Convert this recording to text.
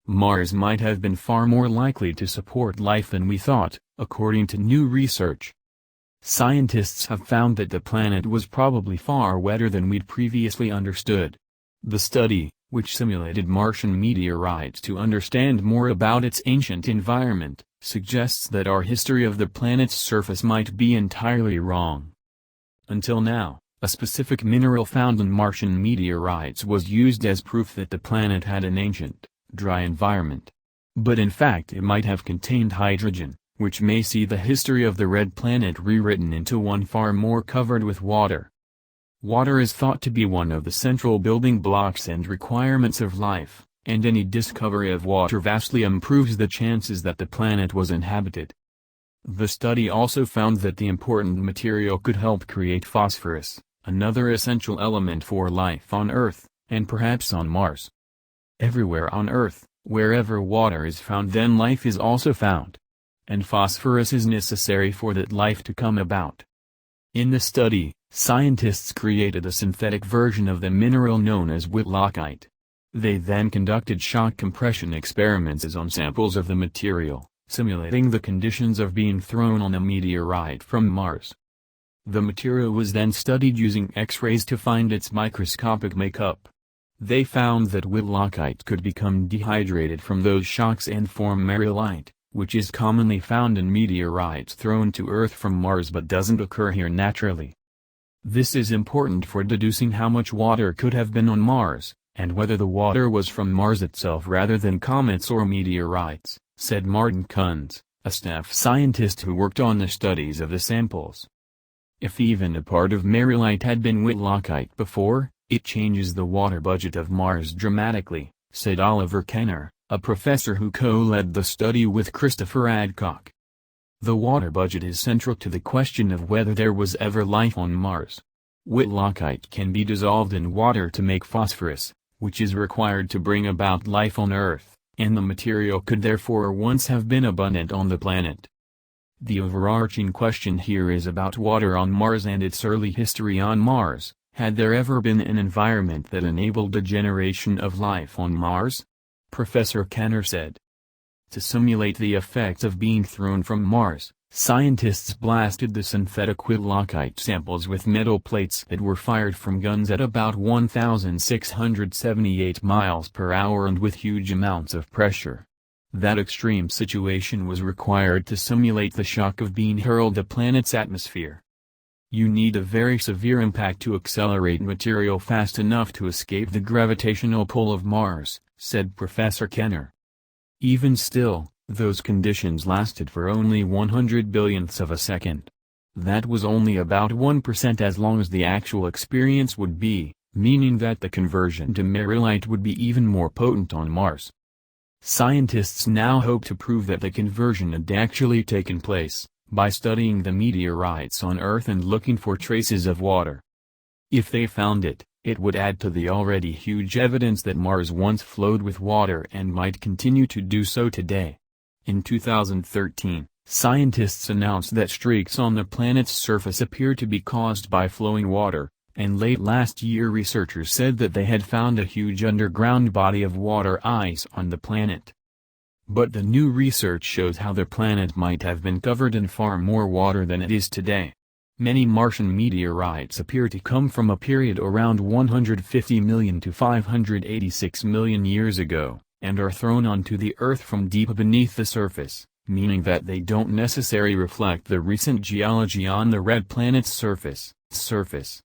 Mars might have been far more likely to support life than we thought, according to new research. Scientists have found that the planet was probably far wetter than we'd previously understood. The study, which simulated Martian meteorites to understand more about its ancient environment, suggests that our history of the planet's surface might be entirely wrong. Until now, a specific mineral found in Martian meteorites was used as proof that the planet had an ancient, dry environment. But in fact it might have contained hydrogen, which may see the history of the red planet rewritten into one far more covered with water. Water is thought to be one of the central building blocks and requirements of life, and any discovery of water vastly improves the chances that the planet was inhabited. The study also found that the important material could help create phosphorus, another essential element for life on Earth, and perhaps on Mars. Everywhere on Earth, wherever water is found, then life is also found. And phosphorus is necessary for that life to come about. In the study, scientists created a synthetic version of the mineral known as whitlockite. They then conducted shock compression experiments on samples of the material, simulating the conditions of being thrown on a meteorite from Mars. The material was then studied using X-rays to find its microscopic makeup. They found that whitlockite could become dehydrated from those shocks and form marilite, which is commonly found in meteorites thrown to Earth from Mars but doesn't occur here naturally. This is important for deducing how much water could have been on Mars, and whether the water was from Mars itself rather than comets or meteorites, said Martian, a staff scientist who worked on the studies of the samples. If even a part of marilite had been whitlockite before, it changes the water budget of Mars dramatically, said Oliver Kenner, a professor who co-led the study with Christopher Adcock. The water budget is central to the question of whether there was ever life on Mars. Whitlockite can be dissolved in water to make phosphorus, which is required to bring about life on Earth, and the material could therefore once have been abundant on the planet. The overarching question here is about water on Mars and its early history on Mars. Had there ever been an environment that enabled the generation of life on Mars? Professor Kenner said. To simulate the effects of being thrown from Mars, scientists blasted the synthetic whitlockite samples with metal plates that were fired from guns at about 1,678 miles per hour and with huge amounts of pressure. That extreme situation was required to simulate the shock of being hurled the planet's atmosphere. You need a very severe impact to accelerate material fast enough to escape the gravitational pull of Mars, said Professor Kenner. Even still, those conditions lasted for only 100 billionths of a second. That was only about 1% as long as the actual experience would be, meaning that the conversion to marilite would be even more potent on Mars. Scientists now hope to prove that the conversion had actually taken place, by studying the meteorites on Earth and looking for traces of water. If they found it, it would add to the already huge evidence that Mars once flowed with water and might continue to do so today. In 2013, scientists announced that streaks on the planet's surface appear to be caused by flowing water, and late last year researchers said that they had found a huge underground body of water ice on the planet. But the new research shows how the planet might have been covered in far more water than it is today. Many Martian meteorites appear to come from a period around 150 million to 586 million years ago, and are thrown onto the Earth from deep beneath the surface, meaning that they don't necessarily reflect the recent geology on the red planet's surface.